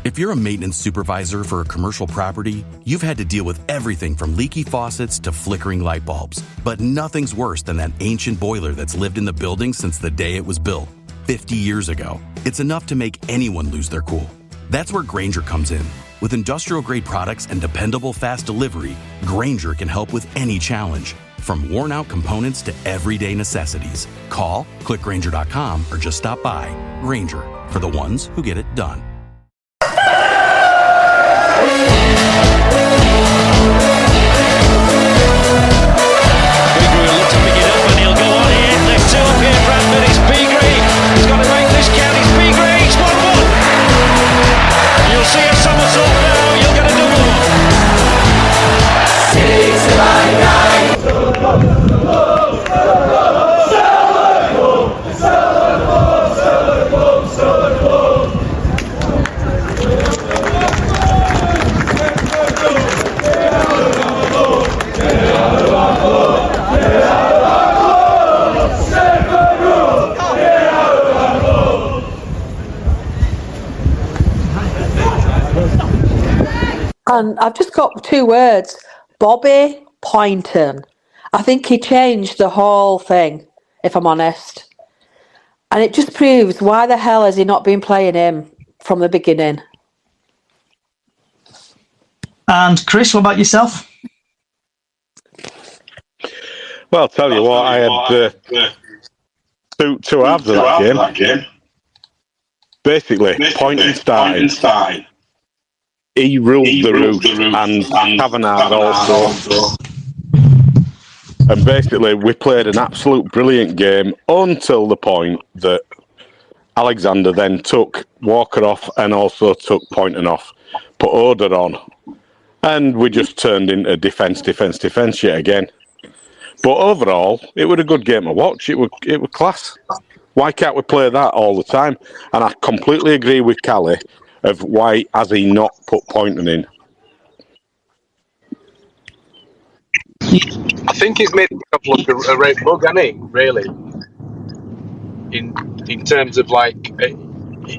If you're a maintenance supervisor for a commercial property, you've had to deal with everything from leaky faucets to flickering light bulbs. But nothing's worse than that ancient boiler that's lived in the building since the day it was built, 50 years ago. It's enough to make anyone lose their cool. That's where Grainger comes in. With industrial-grade products and dependable fast delivery, Grainger can help with any challenge, from worn-out components to everyday necessities. Call, click Grainger.com, or just stop by. Grainger, for the ones who get it done. Will look to pick it up and he'll go on here. There's two up here, Bradford. It's Beagrey. He's got to make this count. It's Beagrey. It's 1-1. You'll see a somersault now. You'll get a double one. And I've just got two words, Bobby Poynton. I think he changed the whole thing, if I'm honest. And it just proves why the hell has he not been playing him from the beginning. And Chris, what about yourself? Well, I'll tell you what, I had two halves of that game. Basically, Poynton started. He ruled the roost, and Kavanagh also. And basically, we played an absolute brilliant game until the point that Alexander then took Walker off and also took Poynton off, put Oder on. And we just turned into defence yet again. But overall, it was a good game to watch. It was class. Why can't we play that all the time? And I completely agree with Callie of why has he not put Poynton in. I think he's made himself look a red bug, hasn't he? Really, in terms of like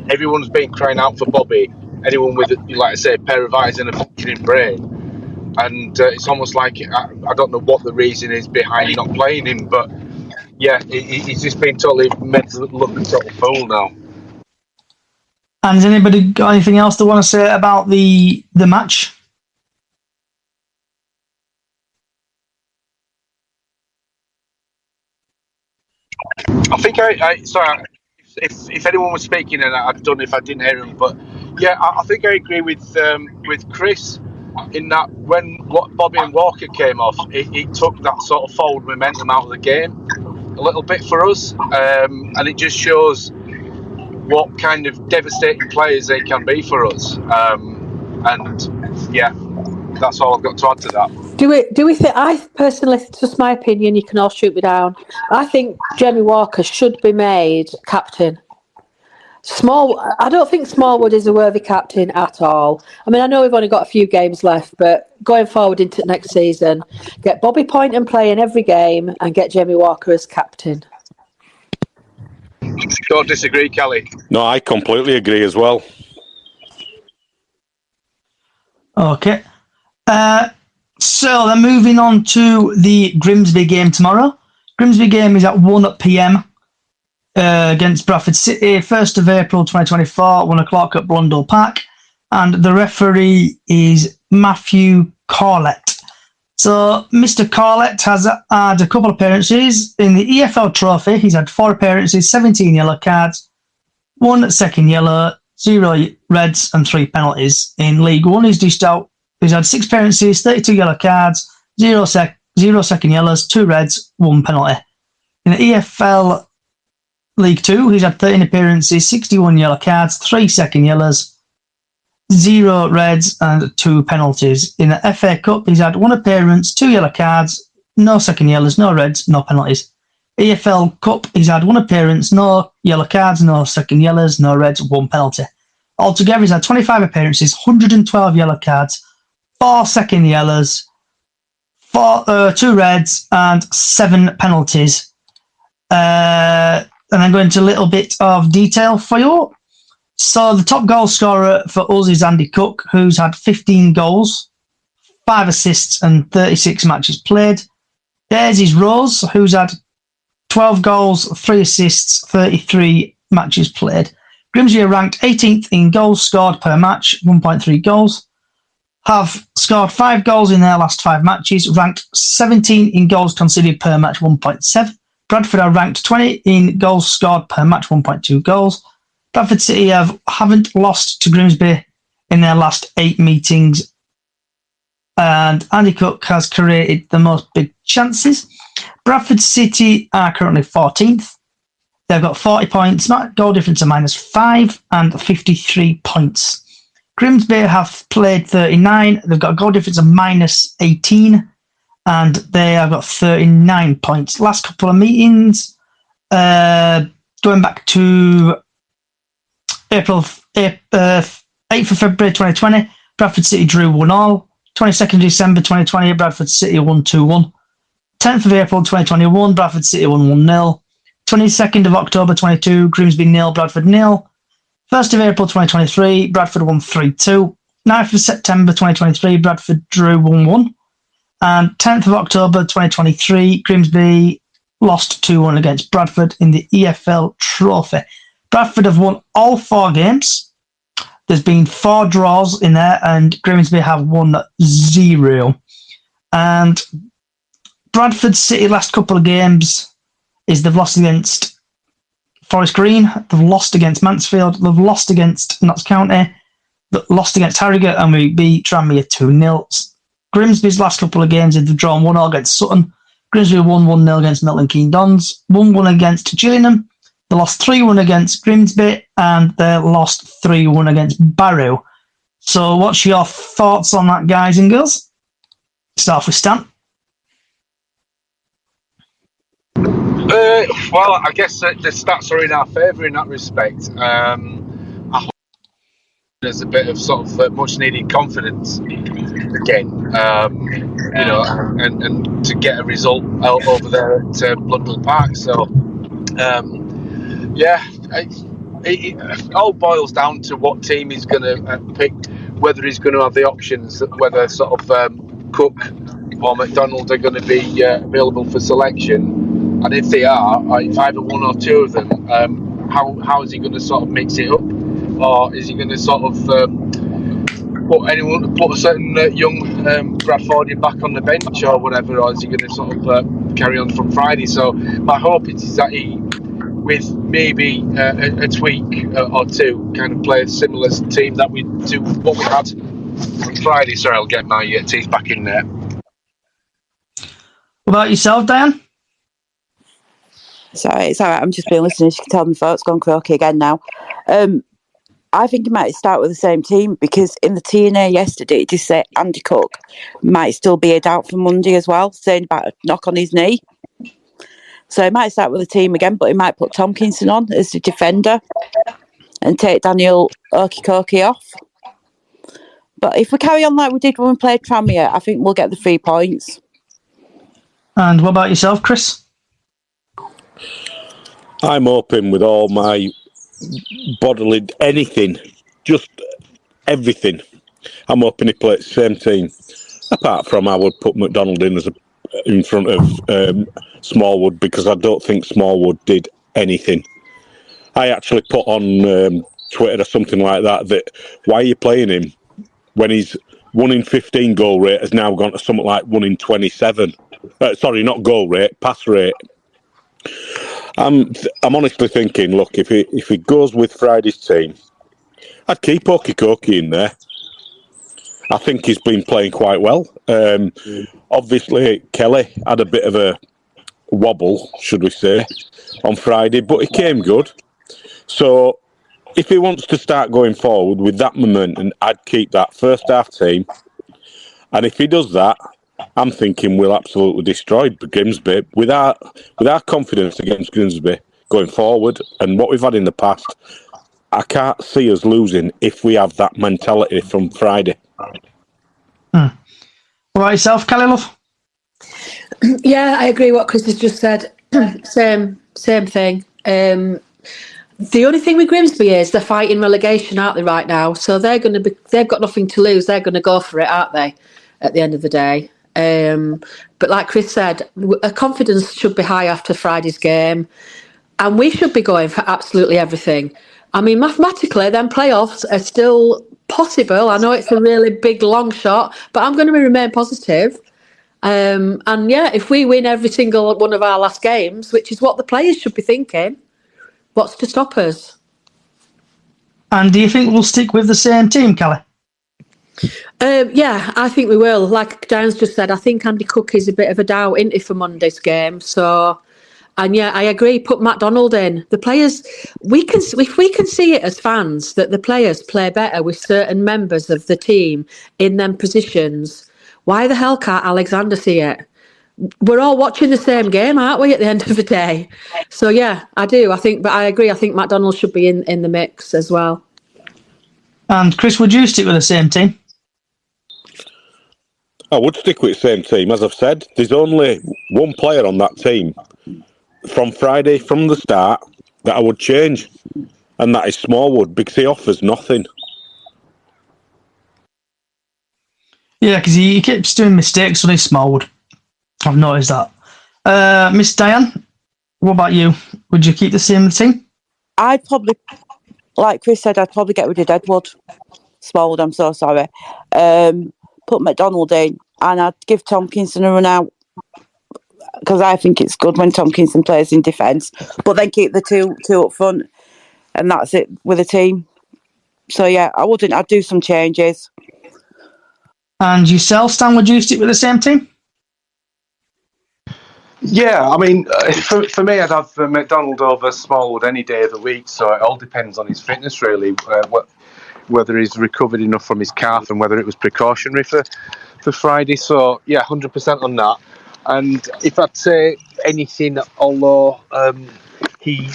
everyone's been crying out for Bobby. Anyone with, like I say, a pair of eyes and a functioning brain, and it's almost like I don't know what the reason is behind not playing him, but yeah, he's just been totally made to look a total fool now. And has anybody got anything else they want to say about the match? I think sorry, if anyone was speaking and I don't know if I didn't hear him, but yeah, I think I agree with Chris in that when Bobby and Walker came off, it took that sort of forward momentum out of the game a little bit for us, and it just shows what kind of devastating players they can be for us. And yeah, that's all I've got to add to that. Do we think? I personally, it's just my opinion. You can all shoot me down. I think Jamie Walker should be made captain. I don't think Smallwood is a worthy captain at all. I mean, I know we've only got a few games left, but going forward into next season, get Bobby Poynton playing every game and get Jamie Walker as captain. Don't disagree, Kelly. No, I completely agree as well. Okay. So then moving on to the Grimsby game tomorrow. Grimsby game is at 1 p.m. Against Bradford City, 1st of April 2024, 1 o'clock at Blundell Park. And the referee is Matthew Corlett. So Mr. Corlett has had a couple of appearances. In the EFL Trophy, he's had 4 appearances, 17 yellow cards, 1 second yellow, 0 reds and 3 penalties. In League One, he's had 6 appearances, 32 yellow cards, 0 second yellows, 2 reds, 1 penalty. In the EFL League Two, he's had 13 appearances, 61 yellow cards, 3 second yellows, 0 reds and 2 penalties. In the FA Cup, he's had 1 appearance, 2 yellow cards, no second yellows, no reds, no penalties. EFL Cup, he's had 1 appearance, no yellow cards, no second yellows, no reds, 1 penalty. Altogether, he's had 25 appearances, 112 yellow cards, 4 second yellows, 2 reds and 7 penalties. And I'm going into a little bit of detail for you. So the top goal scorer for us is Andy Cook, who's had 15 goals, 5 assists and 36 matches played. Theirs is Rose, who's had 12 goals, 3 assists, 33 matches played. Grimsby are ranked 18th in goals scored per match, 1.3 goals. Have scored 5 goals in their last 5 matches, ranked 17 in goals conceded per match, 1.7. Bradford are ranked 20 in goals scored per match, 1.2 goals. Bradford City haven't lost to Grimsby in their last 8 meetings. And Andy Cook has created the most big chances. Bradford City are currently 14th. They've got 40 points, goal difference of -5 and 53 points. Grimsby have played 39. They've got a goal difference of -18 and they have got 39 points. Last couple of meetings, going back to 8th of February 2020, Bradford City drew 1-1. 22nd of December 2020, Bradford City won 2-1. 10th of April 2021, Bradford City won 1-0. 22nd of October 22, Grimsby 0, Bradford 0. 1st of April 2023, Bradford won 3-2. 9th of September 2023, Bradford drew 1-1. And 10th of October 2023, Grimsby lost 2-1 against Bradford in the EFL Trophy. Bradford have won all 4 games. There's been 4 draws in there, and Grimsby have won 0. And Bradford City last couple of games is they've lost against Forest Green, they've lost against Mansfield, they've lost against Notts County, they've lost against Harrogate, and we beat Tranmere 2-0. Grimsby's last couple of games they've drawn 1-0 against Sutton. Grimsby won 1-0 against Milton Keynes Dons, 1-1 against Gillingham. They lost 3-1 against Grimsby, and they lost 3-1 against Barrow. So what's your thoughts on that, guys and girls? Start off with Stan. Well, I guess the stats are in our favour in that respect. I hope there's a bit of sort of much needed confidence again, you know, and to get a result out over there at Blundell Park. So, yeah, it all boils down to what team he's going to pick, whether he's going to have the options, whether sort of Cook or McDonald are going to be available for selection. And if they are, if either one or two of them, how is he going to sort of mix it up, or is he going to sort of put a certain young Bradfordian back on the bench or whatever, or is he going to sort of carry on from Friday? So my hope is that he, with maybe a tweak or two, kind of play a similar team that we do what we had on Friday. Sorry, I'll get my teeth back in there. What about yourself, Diane? Sorry, it's all right. I'm just being listening. As you can tell, my thoughts gone croaky again now. I think he might start with the same team because in the TNA yesterday, it just said Andy Cook might still be a doubt for Monday as well, saying about a knock on his knee. So he might start with the team again, but he might put Tomkinson on as the defender and take Daniel Okikoki off. But if we carry on like we did when we played Tranmere, I think we'll get the 3 points. And what about yourself, Chris? I'm hoping with all my bodily anything, just everything. I'm hoping he plays the same team. Apart from I would put McDonald in front of Smallwood because I don't think Smallwood did anything. I actually put on Twitter or something like that why are you playing him when he's 1 in 15 goal rate has now gone to something like 1 in 27. Sorry, not goal rate, pass rate. I'm honestly thinking, look, if he goes with Friday's team, I'd keep Okikoki in there. I think he's been playing quite well. Obviously, Kelly had a bit of a wobble, should we say, on Friday, but he came good. So if he wants to start going forward with that momentum, I'd keep that first half team. And if he does that, I'm thinking we'll absolutely destroy Grimsby with our confidence against Grimsby going forward and what we've had in the past. I can't see us losing if we have that mentality from Friday. What about yourself, Kelly Love? Yeah, I agree what Chris has just said. Same thing. The only thing with Grimsby is they're fighting relegation, aren't they, right now? So they've got nothing to lose. They're going to go for it, aren't they, at the end of the day? But like Chris said, confidence should be high after Friday's game. And we should be going for absolutely everything. I mean, mathematically, then playoffs are still possible. I know it's a really big, long shot, but I'm going to remain positive. And yeah, if we win every single one of our last games, which is what the players should be thinking, what's to stop us? And do you think we'll stick with the same team, Kelly? Yeah, I think we will. Like Diane's just said, I think Andy Cook is a bit of a doubt, isn't he, for Monday's game? So, and yeah, I agree. Put Matt Donald in. The players, if we can see it as fans that the players play better with certain members of the team in them positions, why the hell can't Alexander see it? We're all watching the same game, aren't we, at the end of the day? So, yeah, I do. But I agree. I think Matt Donald should be in the mix as well. And Chris, would you stick with the same team? I would stick with the same team. As I've said, there's only one player on that team from Friday, from the start, that I would change. And that is Smallwood, because he offers nothing. Yeah, because he keeps doing mistakes on his Smallwood. I've noticed that. Miss Diane, what about you? Would you keep the same team? I'd probably, like Chris said, I'd probably get rid of Deadwood. Smallwood, I'm so sorry. Put McDonald in, and I'd give Tomkinson a run out, because I think it's good when Tomkinson plays in defence, but then keep the two up front, and that's it with the team. So yeah, I'd do some changes. And yourself, Stan, would you stick with the same team? Yeah, I mean, for me, I'd have McDonald over Smallwood any day of the week, so it all depends on his fitness, really, whether he's recovered enough from his calf and whether it was precautionary for Friday. So, yeah, 100% on that. And if I'd say anything, although he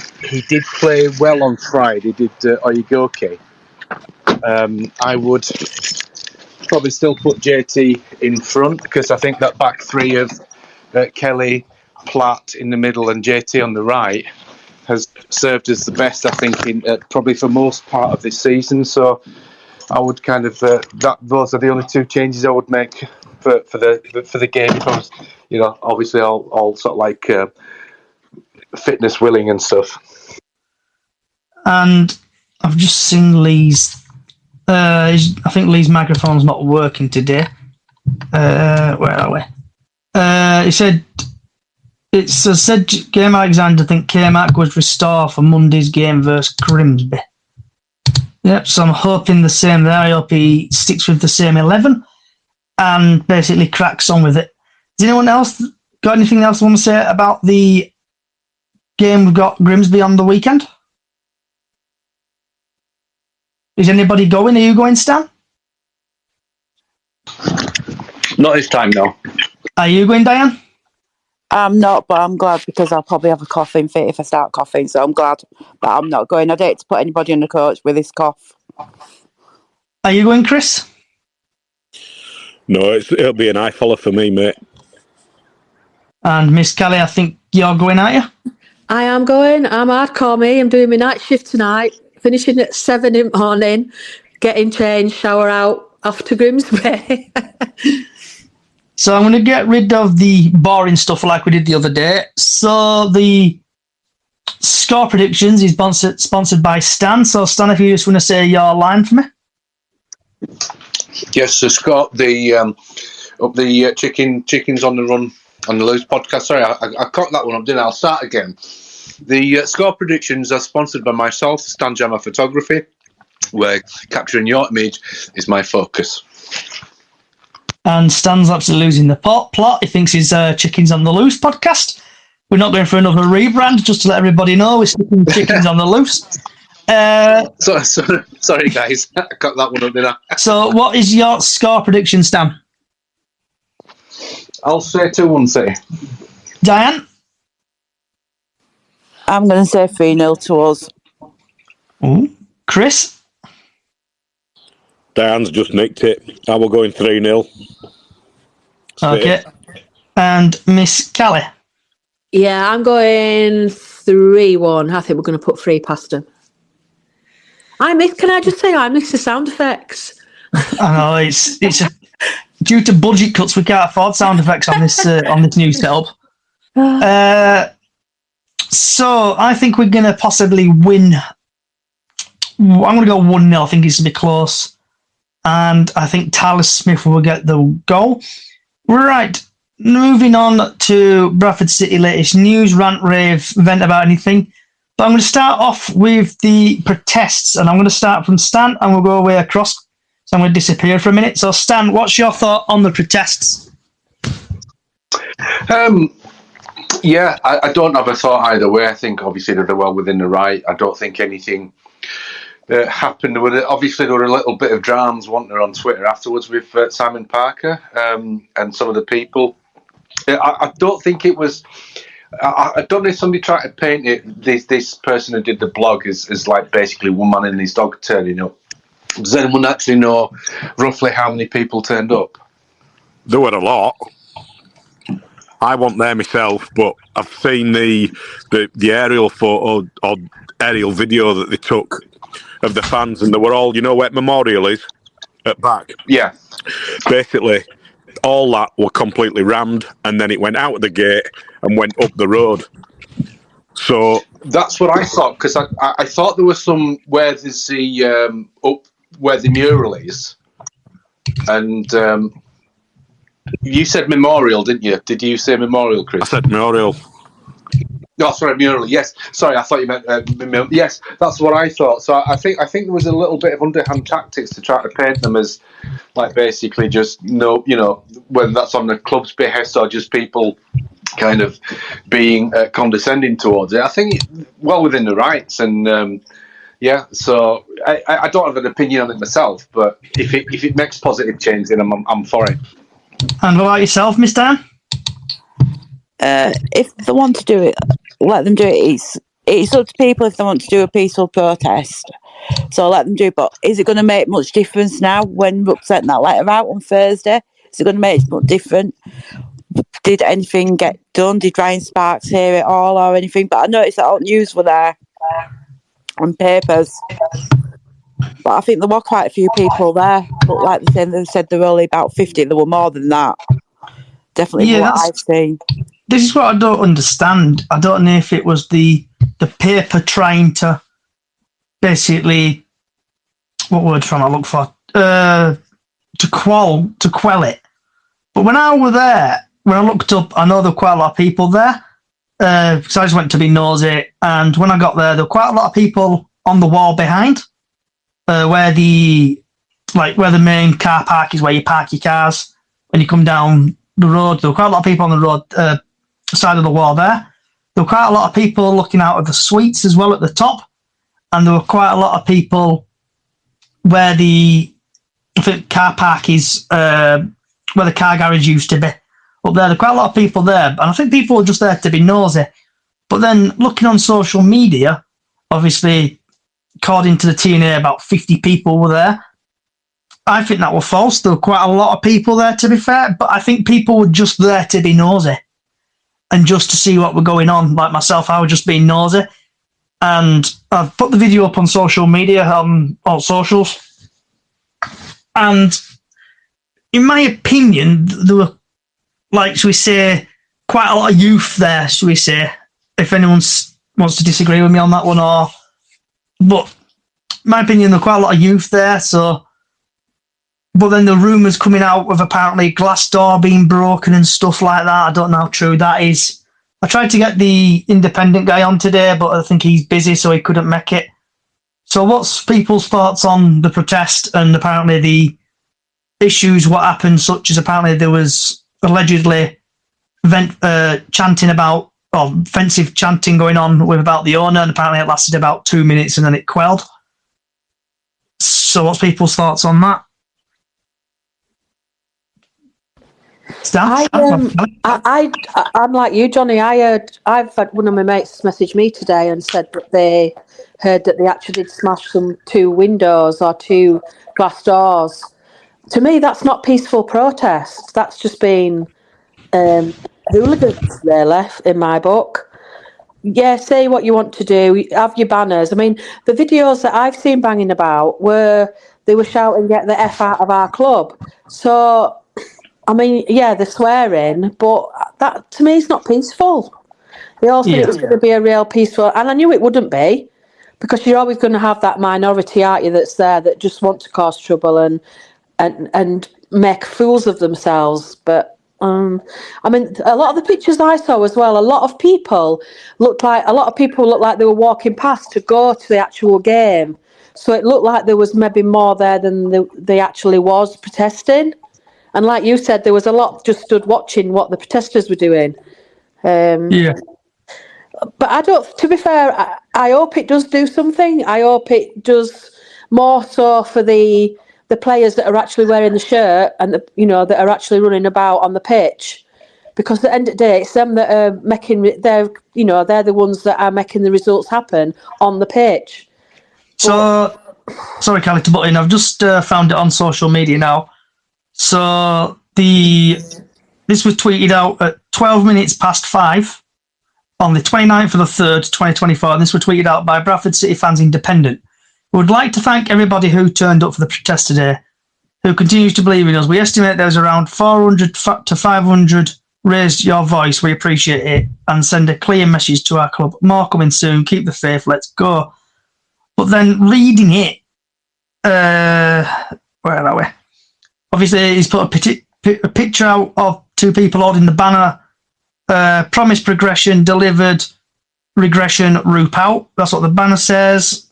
did play well on Friday, did Oyegoke, I would probably still put JT in front, because I think that back three of Kelly, Platt in the middle and JT on the right has served as the best, I think, in probably for most part of this season. So I would kind of those are the only two changes I would make for the game. If I was, obviously all sort of like fitness willing and stuff. And I've just seen Lee's. I think Lee's microphone's not working today. Where are we? He said. It said Game Alexander think K-Mac was restored for Monday's game versus Grimsby. Yep, so I'm hoping the same there. I hope he sticks with the same 11 and basically cracks on with it. Does anyone else got anything else want to say about the game we've got Grimsby on the weekend? Is anybody going? Are you going, Stan? Not this time, no. Are you going, Diane? I'm not, but I'm glad, because I'll probably have a coughing fit if I start coughing, so I'm glad. But I'm not going. I'd hate to put anybody on the coach with this cough. Are you going, Chris? No, it'll be an eye follow for me, mate. And Miss Kelly, I think you're going, aren't you? I am going. I'm hardcore me. I'm doing my night shift tonight, finishing at 7 in the morning, getting changed, shower out, off to Grimsby. So I'm going to get rid of the boring stuff like we did the other day. So the score predictions is sponsored by Stan. So Stan, if you just want to say your line for me. Yes, so Scott, the chickens on the run on the loose podcast. Sorry, I caught that one up, didn't I? I'll start again. The score predictions are sponsored by myself, Stan Jammer Photography, where capturing your image is my focus. And Stan's absolutely losing the plot. He thinks he's Chickens on the Loose podcast. We're not going for another rebrand, just to let everybody know. We're sticking Chickens on the Loose. Sorry, guys. I got that one up, didn't I? So what is your score prediction, Stan? I'll say 2-1 City. Diane? I'm going to say 3-0 to us. Ooh. Chris? Diane's just nicked it. I will go in 3-0. Okay. And Miss Kelly? Yeah, I'm going 3-1. I think we're going to put 3 past them. Can I just say I miss the sound effects? I know it's due to budget cuts, we can't afford sound effects on this new setup. So I think we're going to possibly win. I'm going to go 1-0. I think it's going to be close. And I think Tyler Smith will get the goal. Right. Moving on to Bradford City latest news, rant, rave, vent about anything. But I'm going to start off with the protests. And I'm going to start from Stan and we'll go away across. So I'm going to disappear for a minute. So Stan, what's your thought on the protests? Yeah, I don't have a thought either way. I think obviously that they're well within the right. I don't think anything happened. Obviously, there were a little bit of dramas, wasn't there, on Twitter afterwards with Simon Parker and some of the people. I don't think it was. I don't know if somebody tried to paint it. This person who did the blog is like basically one man and his dog turning up. Does anyone actually know roughly how many people turned up? There were a lot. I wasn't there myself, but I've seen the aerial photo or aerial video that they took of the fans, and they were all, you know where Memorial is? At back. Yeah. Basically, all that were completely rammed, and then it went out of the gate and went up the road. So that's what I thought, because I thought there was some where there's the up where the mural is, and you said Memorial, didn't you? Did you say Memorial, Chris? I said Memorial. Oh, sorry, mural. Yes, sorry, I thought you meant yes. That's what I thought. So I think there was a little bit of underhand tactics to try to paint them as like basically just whether that's on the club's behest or just people kind of being condescending towards it. I think well within the rights, and so I don't have an opinion on it myself, but if it makes positive change, then I'm for it. And what about yourself, Miss Dan? If they want to do it, let them do it. It's up to people if they want to do a peaceful protest. So let them do it. But is it going to make much difference now when we're sent that letter out on Thursday? Is it going to make much difference? Did anything get done? Did Ryan Sparks hear it all or anything? But I noticed that all news were there on papers. But I think there were quite a few people there. But like they said there were only about 50. There were more than that. Definitely what I've seen. This is what I don't understand. I don't know if it was the paper trying to basically, what word am I looking for? To quell it. But when I was there, when I looked up, I know there were quite a lot of people there. Because I just went to be nosy, and when I got there were quite a lot of people on the wall behind, where the main car park is, where you park your cars when you come down the road. There were quite a lot of people on the road side of the wall there. There were quite a lot of people looking out of the suites as well at the top, and there were quite a lot of people where the car park is, where the car garage used to be. Up there were quite a lot of people there, and I think people were just there to be nosy. But then looking on social media, obviously, according to the TNA, about 50 people were there. I think that was false. There were quite a lot of people there, to be fair, but I think people were just there to be nosy and just to see what were going on. Like myself, I was just being nosy. And I've put the video up on social media, on all socials. And in my opinion, there were, should we say, quite a lot of youth there, should we say, if anyone wants to disagree with me on that one. But in my opinion, there were quite a lot of youth there, so... But then the rumours coming out of apparently glass door being broken and stuff like that. I don't know how true that is. I tried to get the independent guy on today, but I think he's busy, so he couldn't make it. So what's people's thoughts on the protest and apparently the issues, what happened, such as apparently there was allegedly chanting about, or offensive chanting going on with about the owner, and apparently it lasted about 2 minutes and then it quelled. So what's people's thoughts on that? I'm like you, Johnny. I've had one of my mates message me today and said that they heard that they actually did smash some 2 windows or 2 glass doors. To me, that's not peaceful protest. That's just been hooligans, really, in my book. say what you want to do. Have your banners. I mean, the videos that I've seen banging about they were shouting, "Get the F out of our club." So, I mean, yeah, they're swearing, but that to me is not peaceful. They all said it was going to be a real peaceful, and I knew it wouldn't be, because you're always going to have that minority, aren't you, that's there that just want to cause trouble and make fools of themselves. But I mean, a lot of the pictures I saw as well, a lot of people looked like they were walking past to go to the actual game. So it looked like there was maybe more there than they actually was protesting. And like you said, there was a lot just stood watching what the protesters were doing. But I don't. To be fair, I hope it does do something. I hope it does more so for the players that are actually wearing the shirt and that are actually running about on the pitch, because at the end of the day, it's them that are they're the ones that are making the results happen on the pitch. So, sorry, Callie, to butt in. I've just found it on social media now. So this was tweeted out at 12 minutes past 5 on the 29th of the 3rd, 2024. And this was tweeted out by Bradford City Fans Independent. We would like to thank everybody who turned up for the protest today, who continues to believe in us. We estimate there's around 400 to 500 raised your voice. We appreciate it and send a clear message to our club. More coming soon. Keep the faith. Let's go. But then reading it, where are we? Obviously, he's put a picture out of two people holding the banner. Promised progression, delivered regression, roop out. That's what the banner says.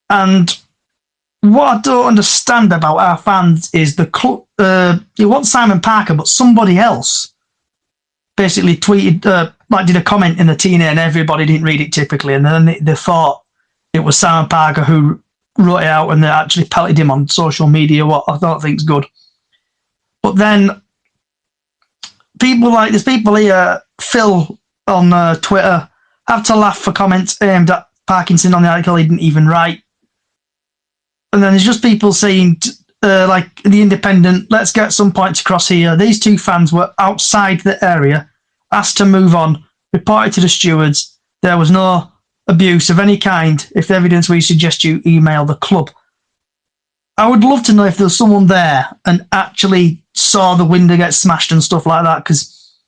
And what I don't understand about our fans is the club. You want Simon Parker, but somebody else basically tweeted, did a comment in the TNA, and everybody didn't read it typically, and then they thought it was Simon Parker who wrote it out, and they actually pelted him on social media, what I don't think's good. But then there's people here, Phil on Twitter, have to laugh for comments aimed at Parkinson on the article he didn't even write. And then there's just people saying, like the Independent, let's get some points across here. These two fans were outside the area, asked to move on, reported to the stewards. There was no abuse of any kind. If the evidence, we suggest you email the club. I would love to know if there was someone there and actually saw the window get smashed and stuff like that, because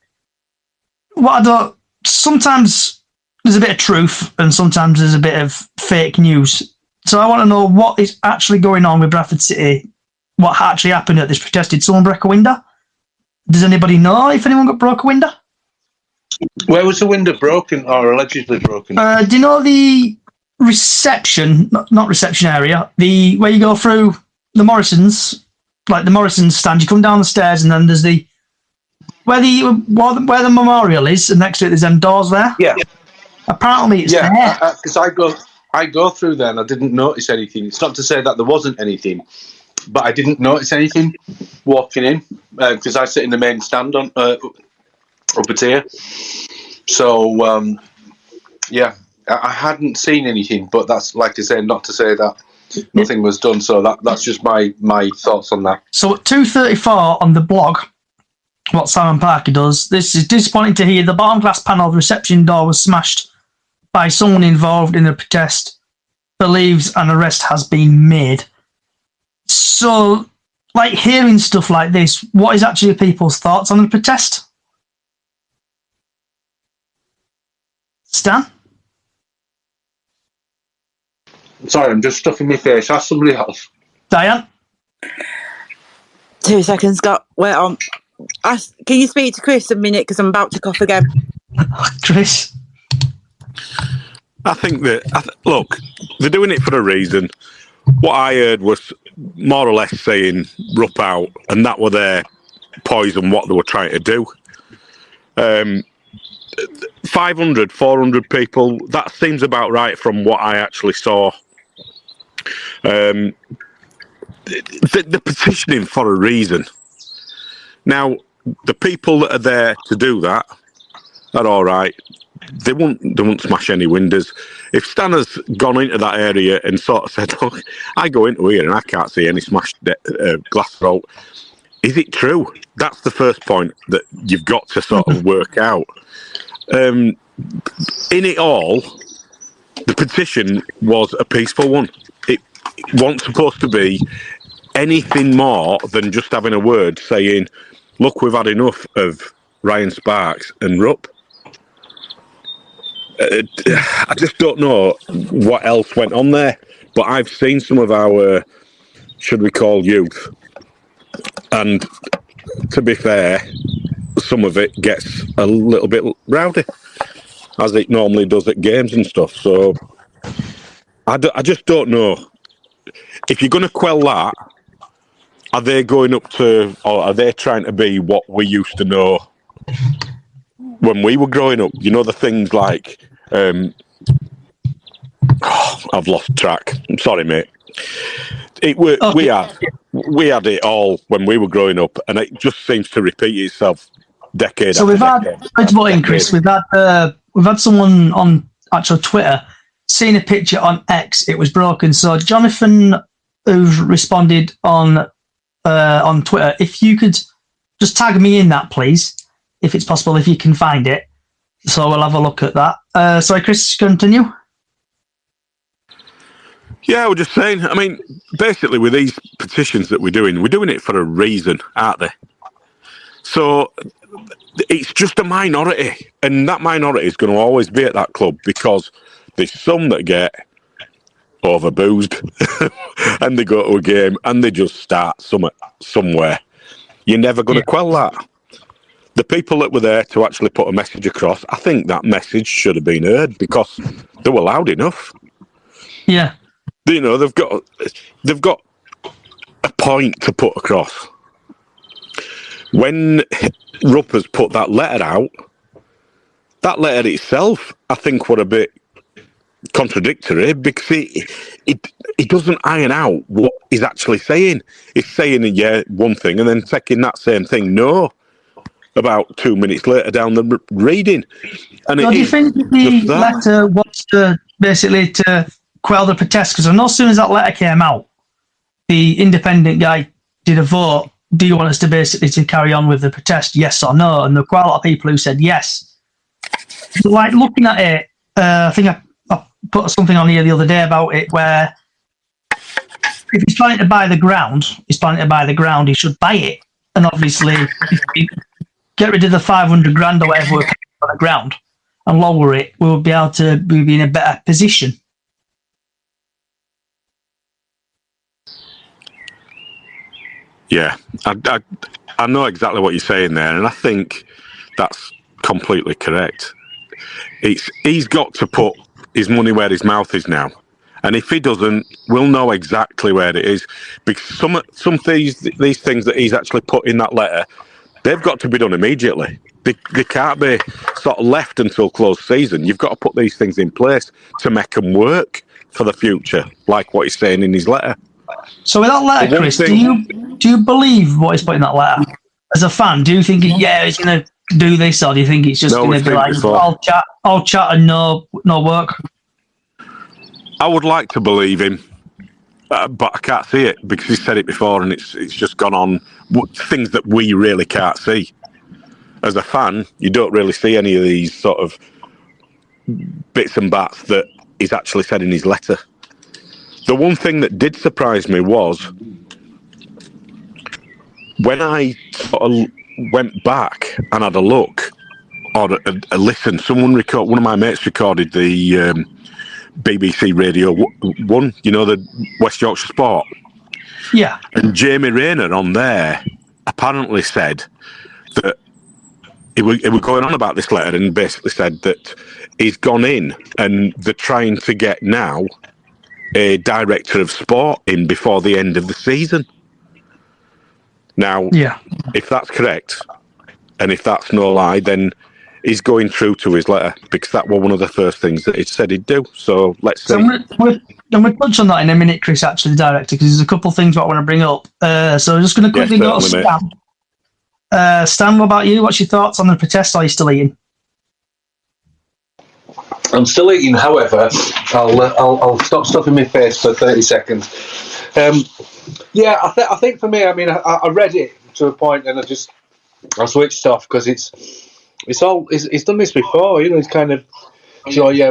sometimes there's a bit of truth and sometimes there's a bit of fake news. So I want to know what is actually going on with Bradford City, what actually happened at this protest. Did someone break a window? Does anybody know if anyone broke a window? Where was the window broken or allegedly broken? Do you know the reception, not reception area, where you go through the Morrisons, like the Morrisons stand, you come down the stairs and then there's where the memorial is, and next to it there's them doors there? Yeah. Apparently it's there. Because I go through there and I didn't notice anything. It's not to say that there wasn't anything, but I didn't notice anything walking in, because I sit in the main stand on up at here. So, I hadn't seen anything, but that's, like I say, not to say that nothing was done. So that's just my thoughts on that. So at 2:34 on the blog, what Simon Parker does, this is disappointing to hear. The bottom glass panel of the reception door was smashed by someone involved in the protest. Believes an arrest has been made. So, like, hearing stuff like this, what is actually people's thoughts on the protest? Stan? Sorry, I'm just stuffing my face. Ask somebody else. Diane? 2 seconds, Scott. Wait on. Can you speak to Chris a minute, because I'm about to cough again? Chris? I think look, they're doing it for a reason. What I heard was more or less saying "rup out," and that were their poison, what they were trying to do. 500, 400 people, that seems about right from what I actually saw. They're petitioning for a reason. Now, the people that are there to do that are all right. They won't smash any windows. If Stan has gone into that area and sort of said, "Look, I go into here and I can't see any smashed glass throat," is it true? That's the first point that you've got to sort of work out. in it all, the petition was a peaceful one. It wasn't supposed to be anything more than just having a word saying, look, we've had enough of Ryan Sparks and Rupp. I just don't know what else went on there, but I've seen some of our, should we call, youth, and to be fair, some of it gets a little bit rowdy, as it normally does at games and stuff. So I just don't know. If you're going to quell that, are they going up to, or are they trying to be what we used to know when we were growing up? You know, the things like, I've lost track. I'm sorry, mate. We had it all when we were growing up, and it just seems to repeat itself decade after decade. Chris, we've had someone on actual Twitter seen a picture on X. It was broken. So Jonathan, who's responded on Twitter, if you could just tag me in that, please, if it's possible, if you can find it. So we'll have a look at that. Sorry, Chris, continue. Yeah, I was just saying, I mean, basically with these petitions that we're doing it for a reason, aren't they? So it's just a minority, and that minority is going to always be at that club because there's some that get overboozed and they go to a game and they just start somewhere. You're never going to quell that. The people that were there to actually put a message across, I think that message should have been heard because they were loud enough. Yeah. You know, they've got a point to put across. When Ruppers put that letter out, that letter itself, I think, were a bit contradictory because it doesn't iron out what he's actually saying. He's saying, yeah, one thing, and then taking that same thing, no, about 2 minutes later down the reading. And do you think the letter was basically to quell the protest? Because I know as soon as that letter came out, the independent guy did a vote. Do you want us to basically to carry on with the protest, yes or no? And there were quite a lot of people who said yes. So, like, looking at it, I think I put something on here the other day about it where if he's planning to buy the ground, he should buy it. And obviously, if he get rid of the 500 grand or whatever we're paying for the ground and lower it, we'll be able to be in a better position. Yeah, I know exactly what you're saying there, and I think that's completely correct. He's got to put his money where his mouth is now, and if he doesn't, we'll know exactly where it is. Because some of these things that he's actually put in that letter, they've got to be done immediately. They can't be sort of left until close season. You've got to put these things in place to make them work for the future, like what he's saying in his letter. So with that letter, Chris, do you believe what he's put in that letter? As a fan, do you think he's going to do this, or do you think it's just going to be like all chat and no work? I would like to believe him, but I can't see it because he's said it before, and it's just gone on things that we really can't see. As a fan, you don't really see any of these sort of bits and bats that he's actually said in his letter. The one thing that did surprise me was when I sort of went back and had a look or a listen. One of my mates recorded the BBC Radio 1, you know, the West Yorkshire Sport. Yeah. And Jamie Rayner on there apparently said that he was going on about this letter and basically said that he's gone in and they're trying to get now a director of sport in before the end of the season. Now, if that's correct, and if that's no lie, then he's going true to his letter because that was one of the first things that he said he'd do. So let's see. We'll touch on that in a minute, Chris, actually, the director, because there's a couple of things that I want to bring up. So I'm just going to quickly go to Stan. Stan, what about you? What's your thoughts on the protest? Are you still eating? I'm still eating, however, I'll stop stuffing my face for 30 seconds. I think for me, I mean, I read it to a point and I switched off because it's he's done this before. He's kind of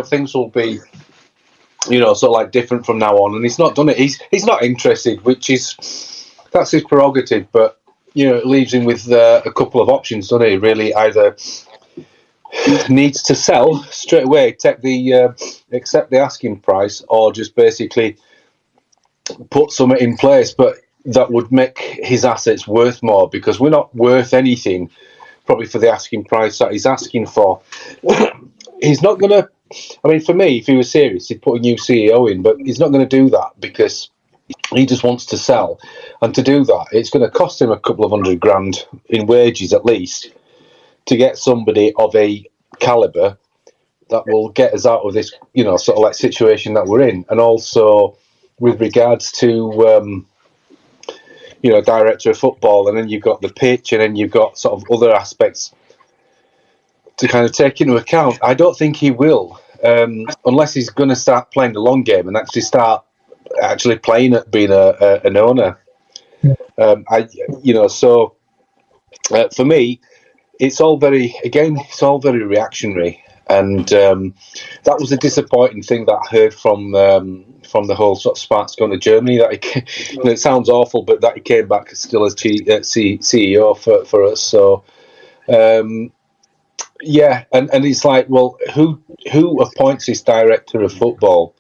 things will be sort of like different from now on, and he's not done it. He's not interested, that's his prerogative. But it leaves him with a couple of options, doesn't he? Really, either needs to sell straight away, accept the asking price, or just basically put something in place, but that would make his assets worth more, because we're not worth anything probably for the asking price that he's asking for. He's not going to, for me, if he was serious, he'd put a new CEO in, but he's not going to do that because he just wants to sell. And to do that, it's going to cost him a couple of $100,000 in wages at least to get somebody of a calibre that will get us out of this, sort of like situation that we're in. And also with regards to, director of football, and then you've got the pitch, and then you've got sort of other aspects to kind of take into account. I don't think he will, unless he's going to start playing the long game and start playing at being an owner. For me, it's all very reactionary, and that was a disappointing thing that I heard from the whole sort of Sparks going to Germany. That it sounds awful, but that he came back still as CEO for us. So and it's like, well, who appoints this director of football?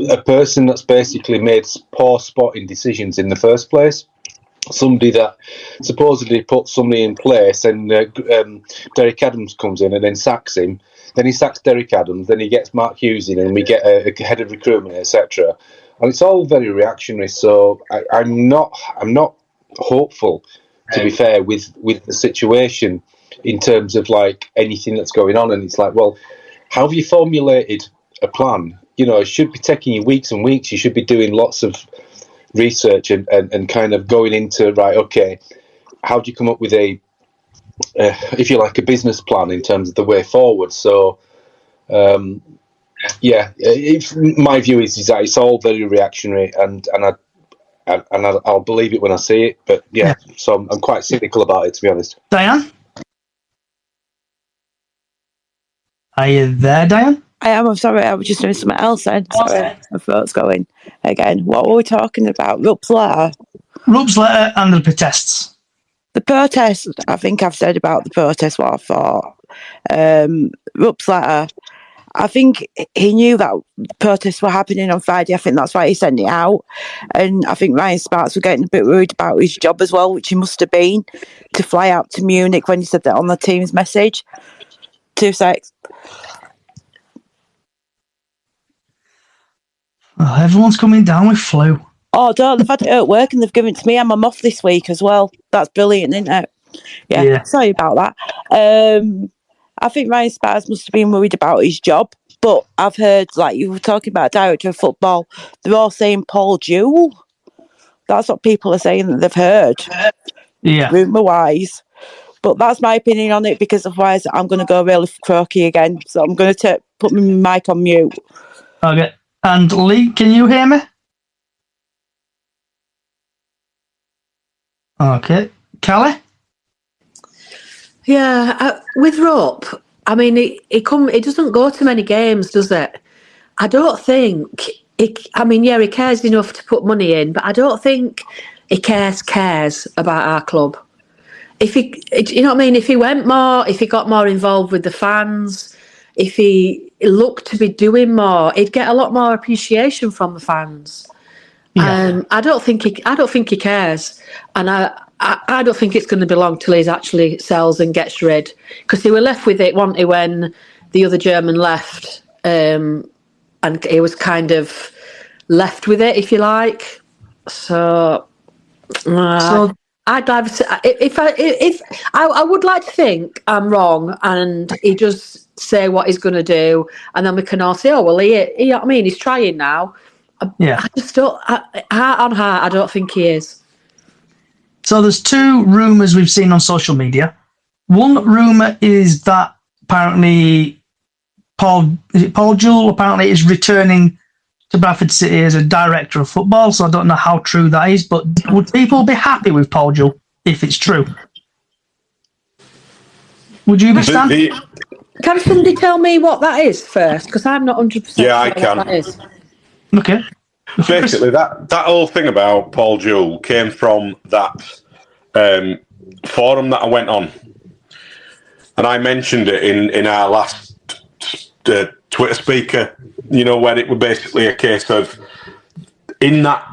A person that's basically made poor spotting decisions in the first place. Somebody that supposedly put somebody in place, and Derek Adams comes in and then sacks him. Then he sacks Derek Adams. Then he gets Mark Hughes in, and we get a head of recruitment, etc. And it's all very reactionary. So I'm not hopeful, to be fair, with the situation in terms of like anything that's going on. And it's like, well, how have you formulated a plan? It should be taking you weeks and weeks. You should be doing lots of research and kind of going into, right, okay, how do you come up with if you like, a business plan in terms of the way forward? So my view is that it's all very reactionary, and I'll believe it when I see it, but so I'm quite cynical about it, to be honest. Diane, are you there, Diane? I am. I'm sorry. I was just doing something else then. Sorry, my throat's going again. What were we talking about? Rupp's letter? Rupp's letter and the protests. The protest, I think I've said about the protest what I thought. Rupp's letter, I think he knew that protests were happening on Friday. I think that's why he sent it out. And I think Ryan Sparks was getting a bit worried about his job as well, which he must have been, to fly out to Munich when he said that on the team's message. 2 secs. Well, everyone's coming down with flu. Oh, don't. They've had it at work and they've given it to me, and I'm off this week as well. That's brilliant, isn't it? Yeah. Sorry about that. I think Ryan Sparks must have been worried about his job, but I've heard, like you were talking about, director of football, they're all saying Paul Jewell. That's what people are saying that they've heard. Yeah. Rumour-wise. But that's my opinion on it, because otherwise I'm going to go really croaky again. So I'm going to put my mic on mute. Okay. And Lee, can you hear me? Okay. Callie? Yeah, with Rupp, I mean, it doesn't go to many games, does it? I don't think, he cares enough to put money in, but I don't think he cares about our club. If you know what I mean? If he went more, if he got more involved with the fans, if he looked to be doing more, he'd get a lot more appreciation from the fans. Yeah. I don't think he cares, and I don't think it's going to be long till he actually sells and gets rid, because he were left with it, wasn't he, when the other German left, and he was kind of left with it, if you like. So I'd like to, if I would like to think I'm wrong, and he just say what he's going to do, and then we can all say, oh well, he you know what I mean, he's trying now. Yeah, I just don't. Heart on heart, I don't think he is. So there's 2 rumours we've seen on social media. One rumour is that apparently Paul Jewell apparently is returning to Bradford City as a director of football. So I don't know how true that is, but would people be happy with Paul Jewell if it's true? Would you be Stan? Can somebody tell me what that is first? Because I'm not 100% Yeah, I sure can. what that is. Okay. Basically, that whole thing about Paul Jewell came from that forum that I went on. And I mentioned it in our last Twitter speaker, where it was basically a case of, in that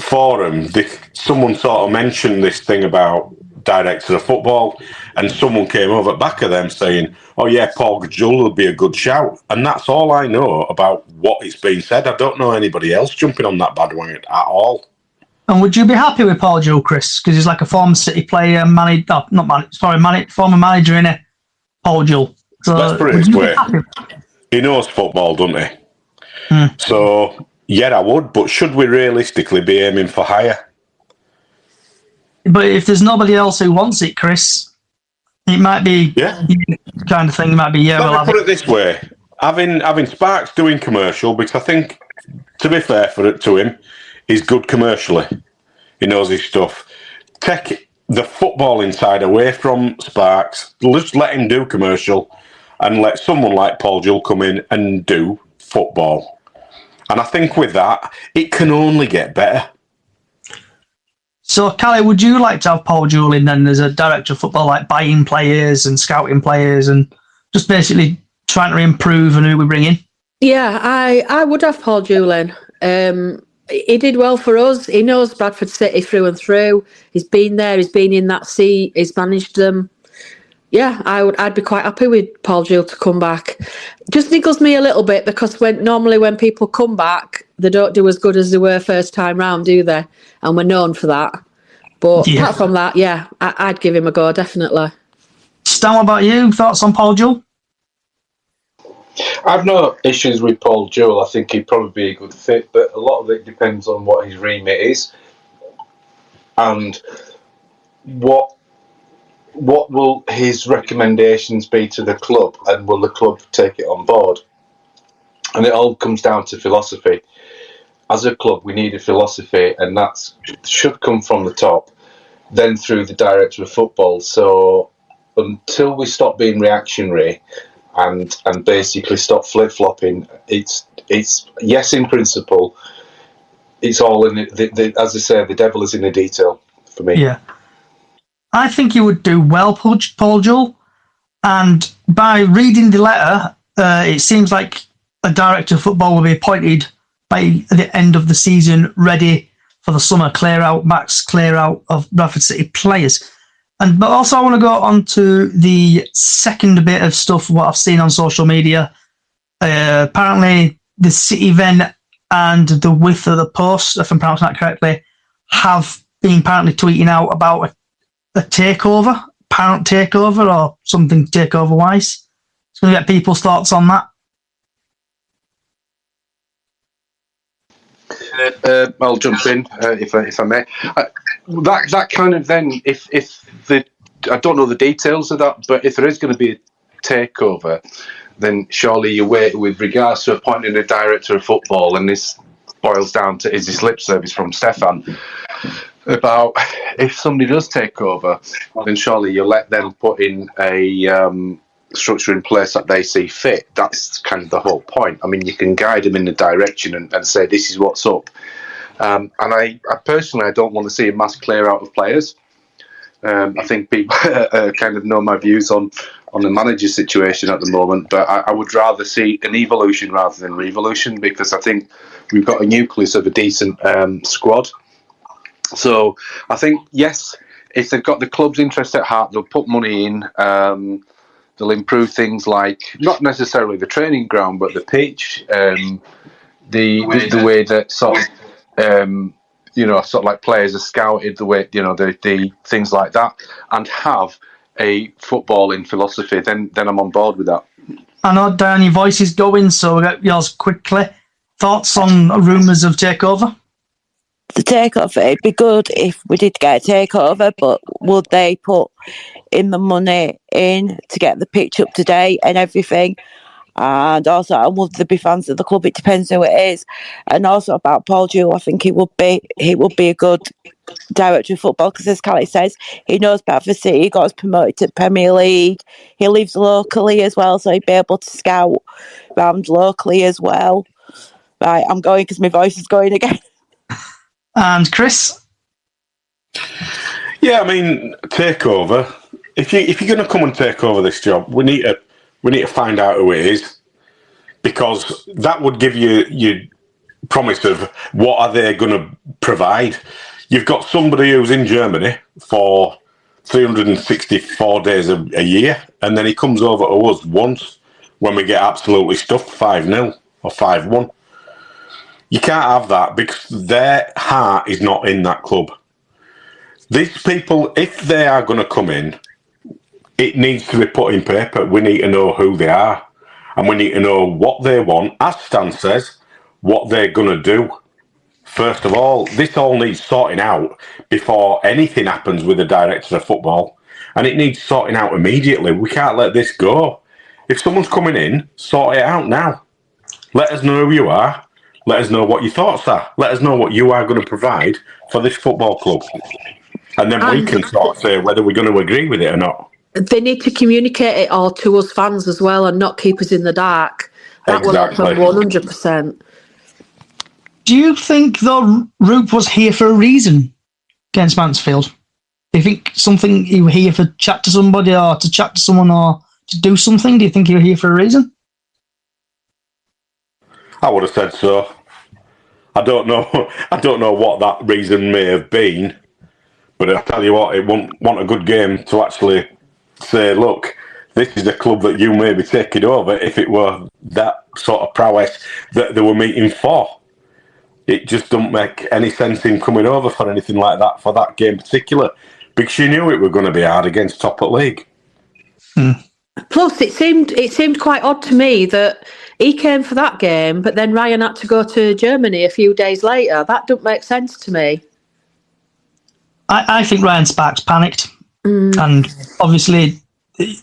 forum, someone sort of mentioned this thing about director of football, and someone came over the back of them saying, oh yeah, Paul Jewell will be a good shout. And that's all I know about what it's been said. I don't know anybody else jumping on that bandwagon at all. And would you be happy with Paul Jewell, Chris? Because he's like a former City player, former manager in it, Paul Jewell. So let's put it this way. He knows football, doesn't he? So, yeah, I would. But should we realistically be aiming for higher? But if there's nobody else who wants it, Chris, it might be kind of thing. It might be, Let me put it this way. Having Sparks doing commercial, because I think, to be fair to him, he's good commercially. He knows his stuff. Take the footballing side away from Sparks. Just let him do commercial and let someone like Paul Jewell come in and do football. And I think with that, it can only get better. So, Callie, would you like to have Paul Jewell in then as a director of football, like buying players and scouting players and just basically trying to improve and who we bring in? Yeah, I would have Paul Jewell in. He did well for us. He knows Bradford City through and through. He's been there. He's been in that seat. He's managed them. Yeah, I'd be quite happy with Paul Jewell to come back. Just niggles me a little bit because normally when people come back, they don't do as good as they were first time round, do they? And we're known for that. But apart from that, yeah, I'd give him a go, definitely. Stan, what about you? Thoughts on Paul Jewell? I've no issues with Paul Jewell. I think he'd probably be a good fit, but a lot of it depends on what his remit is and what will his recommendations be to the club, and will the club take it on board? And it all comes down to philosophy. As a club, we need a philosophy, and that should come from the top, then through the director of football. So until we stop being reactionary and basically stop flip-flopping, it's yes, in principle, it's all in it. As I say, the devil is in the detail for me. Yeah. I think he would do well, Paul Jewell. And by reading the letter, it seems like a director of football will be appointed by the end of the season, ready for the summer max clear out of Bradford City players. But also I want to go on to the second bit of stuff, what I've seen on social media. Apparently the City event and the width of the post, if I'm pronouncing that correctly, have been apparently tweeting out about a takeover, apparent takeover or something takeover-wise. It's going to get people's thoughts on that. I'll jump in if I may. That kind of then, if I don't know the details of that, but if there is going to be a takeover, then surely you wait with regards to appointing a director of football, and this boils down to is this lip service from Stefan about if somebody does take over, then surely you let them put in a structure in place that they see fit. That's kind of the whole point. I mean, you can guide them in the direction and say this is what's up. And I personally, I don't want to see a mass clear out of players. I think people kind of know my views on the manager situation at the moment, but I would rather see an evolution rather than revolution, because I think we've got a nucleus of a decent squad. So I think, yes, if they've got the club's interest at heart, they'll put money in. They'll improve things like not necessarily the training ground, but the pitch, the way that sort of like players are scouted, the way the things like that, and have a footballing philosophy. Then I'm on board with that. I know, Dan, your voice is going, so we'll get yours quickly. Thoughts on rumours of takeover? The takeover, it'd be good if we did get a takeover, but would they put in the money in to get the pitch up to date and everything? And also, I would there be fans of the club? It depends who it is. And also about Paul Jewell, I think he would be a good director of football because, as Callie says, he knows Bradford City. He got us promoted to Premier League. He lives locally as well, so he'd be able to scout around locally as well. Right, I'm going because my voice is going again. And Chris? Yeah, I mean, takeover. If you're going to come and take over this job, we need to find out who it is, because that would give you your promise of what are they going to provide. You've got somebody who's in Germany for 364 days a year, and then he comes over to us once when we get absolutely stuffed 5-0 or 5-1. You can't have that because their heart is not in that club. These people, if they are going to come in, it needs to be put in paper. We need to know who they are, and we need to know what they want. As Stan says, what they're going to do. First of all, this all needs sorting out before anything happens with the director of football, and it needs sorting out immediately. We can't let this go. If someone's coming in, sort it out now. Let us know who you are. Let us know what your thoughts are. Let us know what you are going to provide for this football club. And then we can sort of say whether we're going to agree with it or not. They need to communicate it all to us fans as well and not keep us in the dark. That Exactly. will happen 100%. Do you think, though, Roop was here for a reason against Mansfield? Do you think something he was here for chat to somebody or to chat to someone or to do something? Do you think he was here for a reason? I would have said so. I don't know. I don't know what that reason may have been, but I'll tell you what, it won't want a good game to actually say, look, this is the club that you may be taking over, if it were that sort of prowess that they were meeting for. It just don't make any sense in coming over for anything like that for that game in particular, because you knew it were going to be hard against top of league. Plus, it seemed quite odd to me that he came for that game, but then Ryan had to go to Germany a few days later. That don't make sense to me. I think Ryan Sparks panicked, and obviously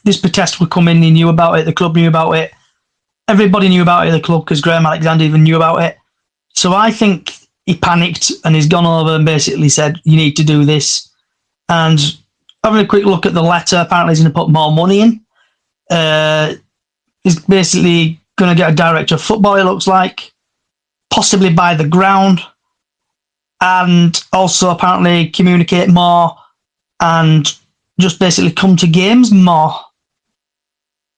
this protest would come in. He knew about it. The club knew about it. Everybody knew about it at the club because Graham Alexander even knew about it. So I think he panicked and he's gone over and basically said, you need to do this. And having a quick look at the letter, apparently he's going to put more money in. He's basically going to get a director of football, it looks like, possibly buy the ground, and also apparently communicate more and just basically come to games more.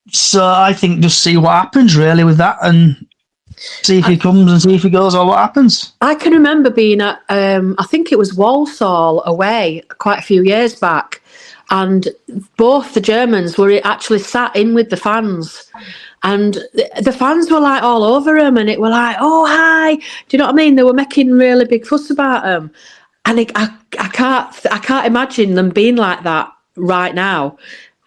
So I think just see what happens really with that and see if he comes and see if he goes or what happens. I can remember being at, I think it was Walsall away quite a few years back, and both the Germans were actually sat in with the fans, and the fans were like all over him, and it were like, oh, hi. Do you know what I mean? They were making really big fuss about him. And I can't imagine them being like that right now.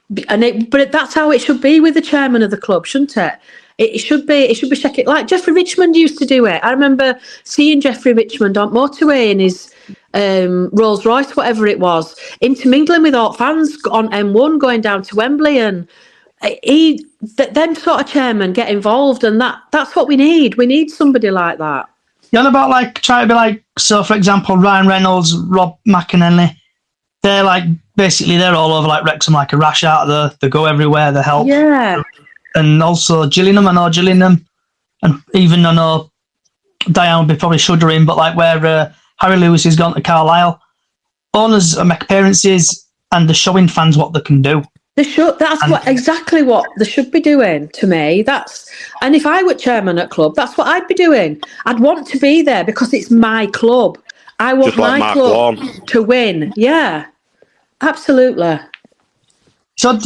But that's how it should be with the chairman of the club, shouldn't it? It should be shaking, like Jeffrey Richmond used to do it. I remember seeing Jeffrey Richmond on motorway in his Rolls Royce, whatever it was, intermingling with all fans on M1 going down to Wembley, and them sort of chairmen get involved, and that's what we need. We need somebody like that. You know about like trying to be like, so for example, Ryan Reynolds, Rob McInerney, they're like basically they're all over like Wrexham like a rash out there. They go everywhere, they help. Yeah. And also Gillingham, and even I know Diane would be probably shuddering, but like where Harry Lewis has gone to Carlisle, owners make appearances and they're showing fans what they can do. They should. That's exactly what they should be doing to me. And if I were chairman at club, that's what I'd be doing. I'd want to be there because it's my club. I want my club to win. Yeah, absolutely. So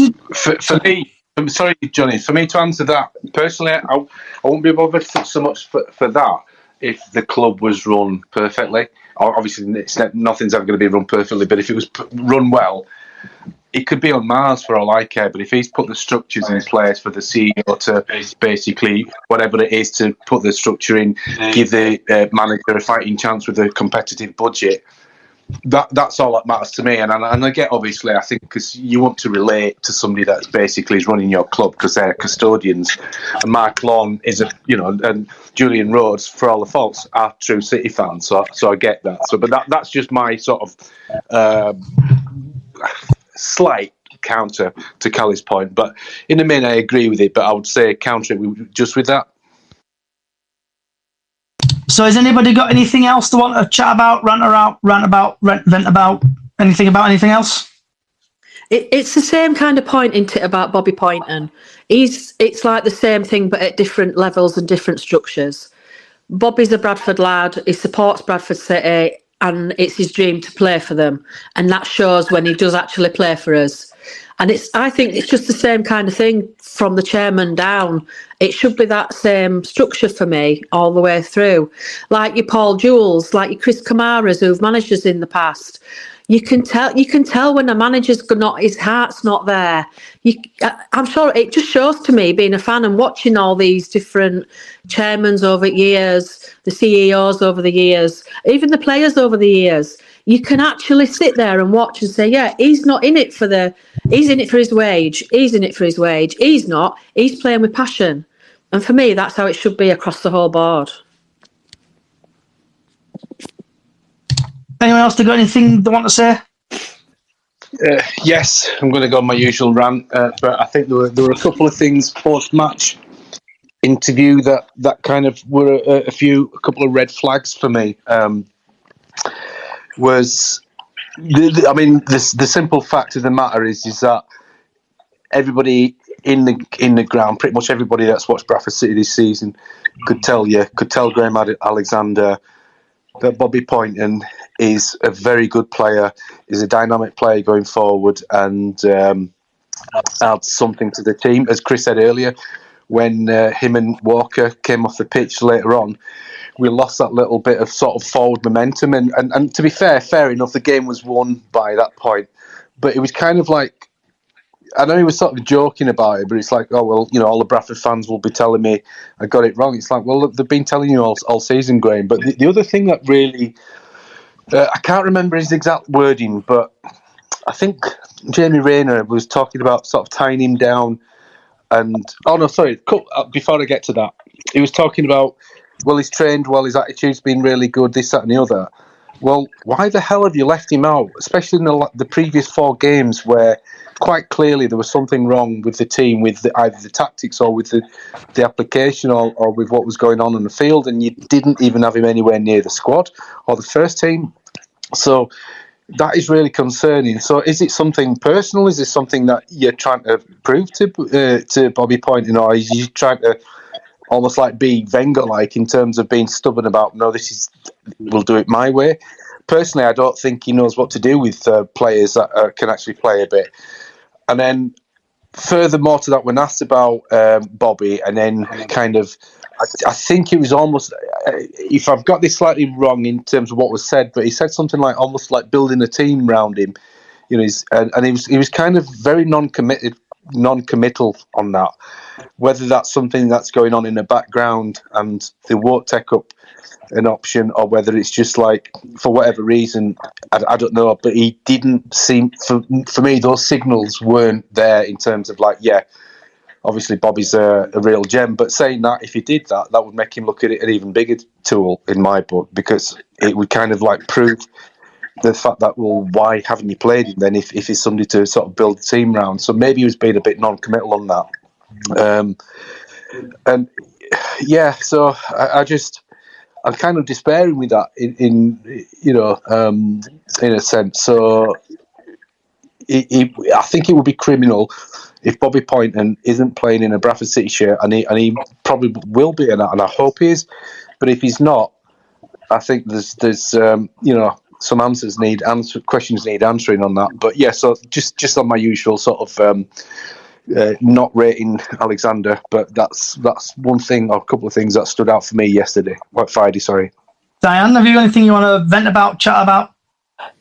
for me, I'm sorry, Johnny. For me to answer that personally, I won't be bothered so much for that if the club was run perfectly. Obviously, nothing's ever going to be run perfectly, but if it was run well, it could be on Mars for all I care. But if he's put the structures in place for the CEO to basically whatever it is to put the structure in, give the manager a fighting chance with a competitive budget, That's all that matters to me, and I get, obviously, I think, because you want to relate to somebody that's basically is running your club because they're custodians, and Mark Lawn is and Julian Rhodes, for all the faults, are true City fans, so I get that. So, but that's just my sort of slight counter to Callie's point, but in the main I agree with it, but I would say counter it just with that. So has anybody got anything else to want to chat about, vent about, anything else? It's the same kind of point, isn't it, about Bobby Poynton? It's like the same thing, but at different levels and different structures. Bobby's a Bradford lad. He supports Bradford City, and it's his dream to play for them. And that shows when he does actually play for us. And I think it's just the same kind of thing from the chairman down. It should be that same structure for me all the way through. Like your Paul Jules, like your Chris Kamaras, who've managed us in the past. You can tell when a manager's not, his heart's not there. I'm sure it just shows to me, being a fan and watching all these different chairmans over years, the CEOs over the years, even the players over the years. You can actually sit there and watch and say, yeah, he's not in it he's in it for his wage. He's in it for his wage. He's not. He's playing with passion. And for me, that's how it should be across the whole board. Anyone else got anything they want to say? Yes, I'm going to go on my usual rant, but I think there were a couple of things post-match interview that kind of were a couple of red flags for me. Was the simple fact of the matter is that everybody in the ground, pretty much everybody that's watched Bradford City this season, could tell Graham Alexander that Bobby Poynton is a very good player, is a dynamic player going forward, and adds something to the team. As Chris said earlier, when him and Walker came off the pitch later on, we lost that little bit of sort of forward momentum. And to be fair enough, the game was won by that point. But it was kind of like, I know he was sort of joking about it, but it's like, oh, well, all the Bradford fans will be telling me I got it wrong. It's like, well, they've been telling you all season, Graham. But the other thing that really, I can't remember his exact wording, but I think Jamie Rayner was talking about sort of tying him down. And, before I get to that, he was talking about, well, he's trained well, his attitude's been really good, this, that and the other. Well, why the hell have you left him out, especially in the previous 4 games where quite clearly there was something wrong with the team, with either the tactics or with the application or with what was going on the field, and you didn't even have him anywhere near the squad or the first team. So that is really concerning. So is it something personal? Is it something that you're trying to prove to Bobby Poynton, or is he trying to almost like be Wenger-like in terms of being stubborn about, no, we'll do it my way? Personally, I don't think he knows what to do with players that can actually play a bit. And then furthermore to that, when asked about Bobby, and then kind of, I think it was almost, if I've got this slightly wrong in terms of what was said, but he said something like almost like building a team around him, and he was kind of very non-committal on that. Whether that's something that's going on in the background and they won't take up an option, or whether it's just like, for whatever reason, I don't know, but he didn't seem, for me, those signals weren't there in terms of like, yeah, obviously Bobby's a real gem, but saying that, if he did that would make him look at it an even bigger tool in my book, because it would kind of like prove the fact that, well, why haven't you played him then if he's somebody to sort of build the team around? So maybe he was being a bit non-committal on that. And yeah, so I'm kind of despairing with that in a sense. So I think it would be criminal if Bobby Poynton isn't playing in a Bradford City shirt, and he probably will be, and I hope he is. But if he's not, I think there's some questions need answering on that. But yeah, so just on my usual sort of not rating Alexander, but that's one thing or a couple of things that stood out for me Friday. Sorry, Diane, have you got anything you want to vent about, chat about?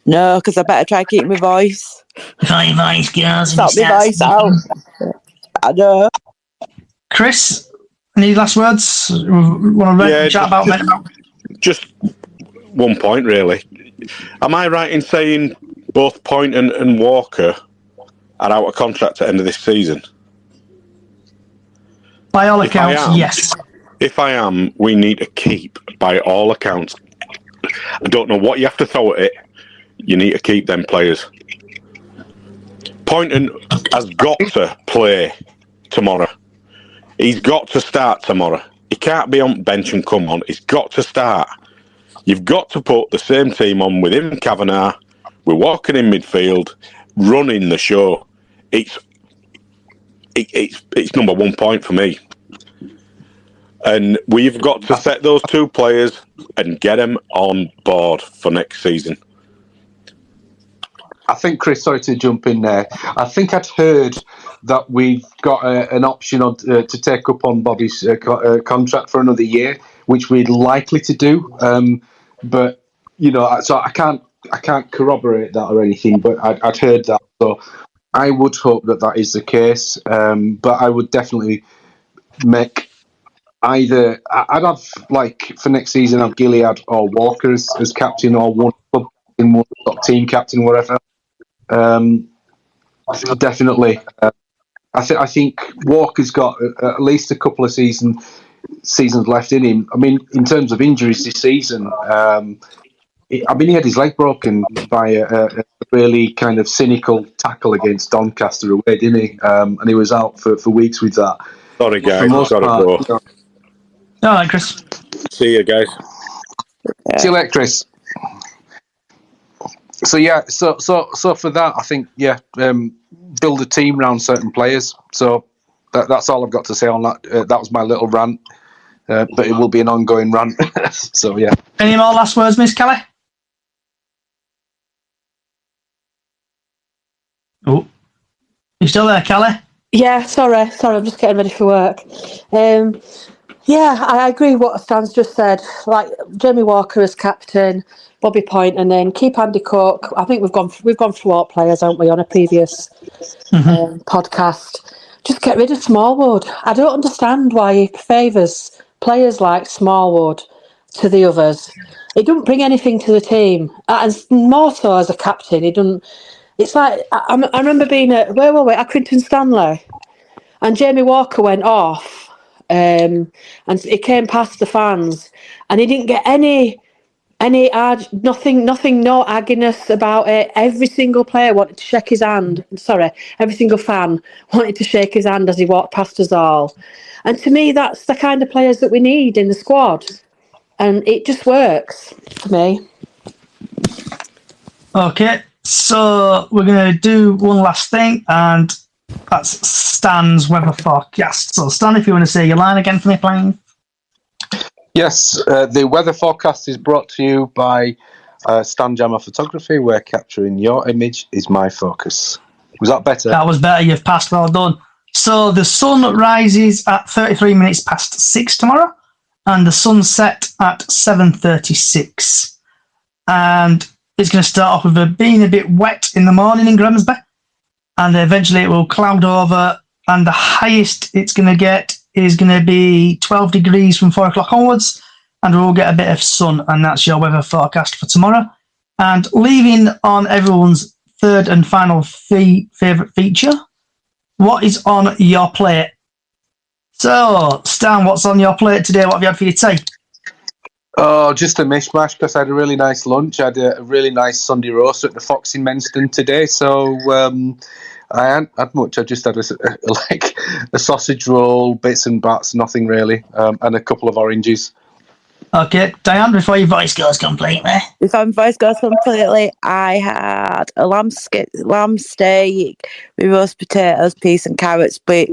No, because I better try and keep my voice. Your voice, girls. Stop my voice out. I know. Chris, any last words? Want to chat about? Just one point, really. am I right in saying both Point and Walker are out of contract at the end of this season? By all accounts, yes. If I am, we need to keep, by all accounts. I don't know what you have to throw at it. You need to keep them players. Poynton has got to play tomorrow. He's got to start tomorrow. He can't be on bench and come on. He's got to start. You've got to put the same team on with him, Kavanagh. We're walking in midfield, running the show. It's number 1 point for me. And we've got to set those two players and get them on board for next season. I think, Chris, sorry to jump in there. I think I'd heard that we've got an option to take up on Bobby's contract for another year, which we're likely to do. But, so I can't corroborate that or anything, but I'd heard that. So I would hope that is the case. But I would definitely make either, I'd have, for next season, have Gilead or Walker as captain, or one club captain, one team captain, whatever. Definitely. I think Walker's got at least a couple of seasons left in him. I mean, in terms of injuries this season, he had his leg broken by a really kind of cynical tackle against Doncaster away, didn't he? And he was out for weeks with that. Sorry, guys. Gotta go. All right, Chris. See you, guys. See you later, Chris. So for that, I think build a team around certain players. So that's all I've got to say on that. That was my little rant, but it will be an ongoing rant. So yeah. Any more last words, Miss Kelly? Oh, you still there, Kelly? Yeah, sorry, I'm just getting ready for work. Yeah, I agree with what Stan's just said. Like Jamie Walker as captain, Bobby Point, and then keep Andy Cook. I think we've gone through all players, haven't we, on a previous podcast. Just get rid of Smallwood. I don't understand why he favours players like Smallwood to the others. He doesn't bring anything to the team, and more so as a captain. He doesn't. It's like I remember being at Accrington Stanley, and Jamie Walker went off. And he came past the fans, and he didn't get nothing, no agginess about it. Every single player wanted to shake his hand. Every single fan wanted to shake his hand as he walked past us all. And to me, that's the kind of players that we need in the squad, and it just works for me. Okay, so we're going to do one last thing, and that's Stan's weather forecast. So, Stan, if you want to say your line again for me, please. Yes, the weather forecast is brought to you by Stan Jammer Photography, where capturing your image is my focus. Was that better? That was better. You've passed. Well done. So, the sun rises at 33 minutes past 6 tomorrow, and the sun set at 7:36. And it's going to start off with being a bit wet in the morning in Grimsby. And eventually it will cloud over, and the highest it's going to get is going to be 12 degrees from 4 o'clock onwards, and we'll get a bit of sun, and that's your weather forecast for tomorrow. And leaving on everyone's third and final favourite feature, what is on your plate? So, Stan, what's on your plate today? What have you had for your tea? Oh, just a mishmash, because I had a really nice lunch. I had a really nice Sunday roast at the Fox in Menston today, so I hadn't had much. I just had a sausage roll, bits and bats, nothing really, and a couple of oranges. Okay, Diane, before your voice goes completely. Before my voice goes completely, I had a lamb steak with roast potatoes, peas and carrots, but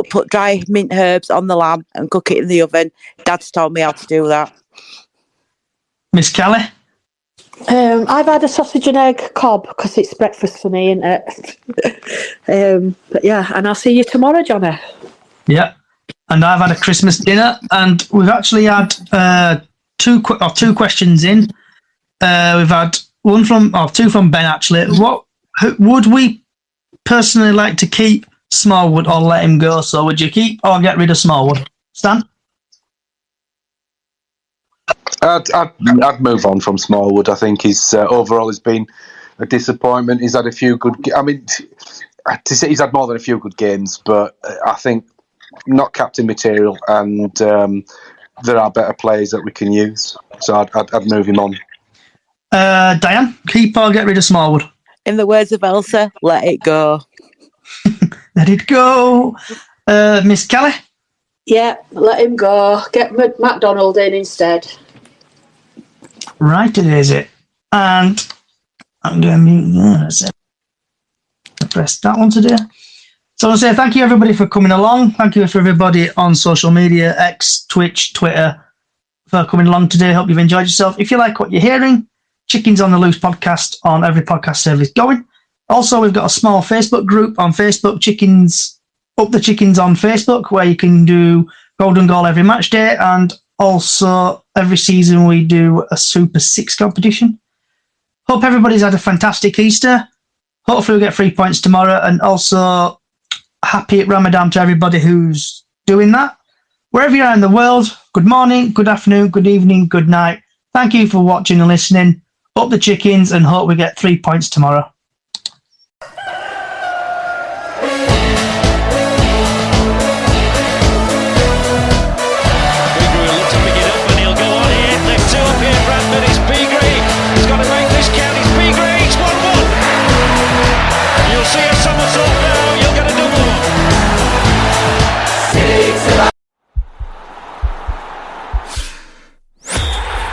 put dry mint herbs on the lamb and cook it in the oven. Dad's told me how to do that. Miss Kelly? I've had a sausage and egg cob because it's breakfast for me, isn't it? But yeah, and I'll see you tomorrow, Johnny. Yeah, and I've had a Christmas dinner, and we've actually had two questions in. We've had two from Ben actually. What would we personally like to keep Smallwood or let him go? So would you keep or get rid of Smallwood, Stan? I'd move on from Smallwood. I think he's overall has been a disappointment. He's had a few good. I mean, to say he's had more than a few good games, but I think not captain material, and there are better players that we can use. So I'd move him on. Diane, keep or get rid of Smallwood? In the words of Elsa, let it go. Let it go. Miss Kelly? Yeah, let him go. Get McDonald in instead. Right, it is it. And I'm going to press that one today. So I want to say thank you, everybody, for coming along. Thank you for everybody on social media, X, Twitch, Twitter, for coming along today. Hope you've enjoyed yourself. If you like what you're hearing, Chickens on the Loose podcast on every podcast service going. Also, we've got a small Facebook group on Facebook, Chickens Up the Chickens on Facebook, where you can do Golden Goal every match day. And also, every season we do a Super 6 competition. Hope everybody's had a fantastic Easter. Hopefully we'll get 3 points tomorrow. And also, happy Ramadan to everybody who's doing that. Wherever you are in the world, good morning, good afternoon, good evening, good night. Thank you for watching and listening. Up the Chickens, and hope we get 3 points tomorrow. Bradford, it's Beagree. He's got to make this count. It's Beagree. It's 1-1. You'll see a somersault now. You'll get a double one.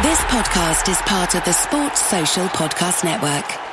This podcast is part of the Sports Social Podcast Network.